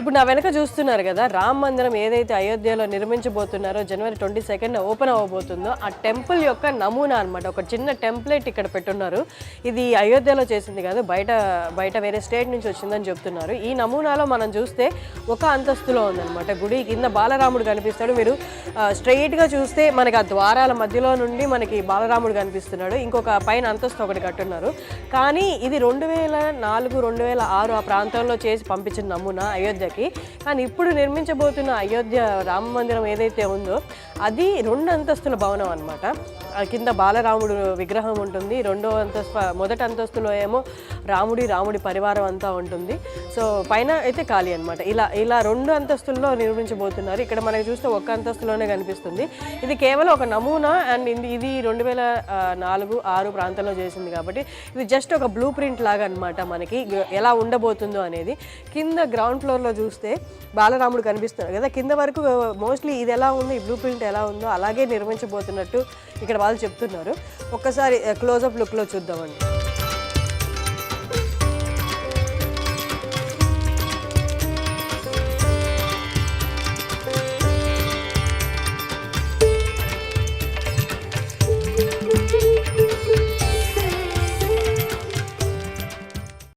ఇప్పుడు నా వెనక చూస్తున్నారు కదా, రామ మందిరం ఏదైతే అయోధ్యలో నిర్మించబోతున్నారో జనవరి 22న ఓపెన్ అవ్వబోతుందో ఆ టెంపుల్ యొక్క నమూనా అనమాట. ఒక చిన్న టెంప్లెట్ ఇక్కడ పెట్టున్నారు. ఇది అయోధ్యలో చేసింది కాదు, బయట వేరే స్టేట్ నుంచి వచ్చిందని చెప్తున్నారు. ఈ నమూనాలో మనం చూస్తే ఒక అంతస్తులో ఉందన్నమాట గుడి. కింద బాలరాముడు కనిపిస్తాడు. మీరు స్ట్రైట్గా చూస్తే మనకి ఆ ద్వారాల మధ్యలో నుండి మనకి బాలరాముడు కనిపిస్తున్నాడు. ఇంకొక పైన అంతస్తు ఒకటి కట్టున్నారు. కానీ ఇది 2004, 2006 ఆ ప్రాంతంలో చేసి పంపించిన నమూనా అయోధ్యకి. కానీ ఇప్పుడు నిర్మించబోతున్న అయోధ్య రామ మందిరం ఏదైతే ఉందో అది 2 అంతస్తుల భవనం అనమాట. కింద బాలరాముడు విగ్రహం ఉంటుంది. మొదటి అంతస్తులో ఏమో రాముడి పరివారం అంతా ఉంటుంది. సో పైన అయితే ఖాళీ అనమాట. ఇలా 2 అంతస్తుల్లో నిర్మించబోతున్నారు. ఇక్కడ మనకి చూస్తే ఒక్క అంతస్తులోనే కనిపిస్తుంది. ఇది కేవలం ఒక నమూనా. అండ్ ఇది 2004-06 ప్రాంతంలో చేసింది కాబట్టి ఇది జస్ట్ ఒక బ్లూ ప్రింట్ లాగా అనమాట. మనకి ఎలా ఉండబోతుందో అనేది. కింద గ్రౌండ్ ఫ్లోర్లో చూస్తే బాలరాముడు కనిపిస్తున్నారు కదా, కింద వరకు మోస్ట్లీ ఇది ఎలా ఉందో, ఈ బ్లూ ప్రింట్ ఎలా ఉందో అలాగే నిర్మించబోతున్నట్టు ఇక్కడ వాళ్ళు చెప్తున్నారు. ఒక్కసారి క్లోజప్ లుక్లో చూద్దామండి.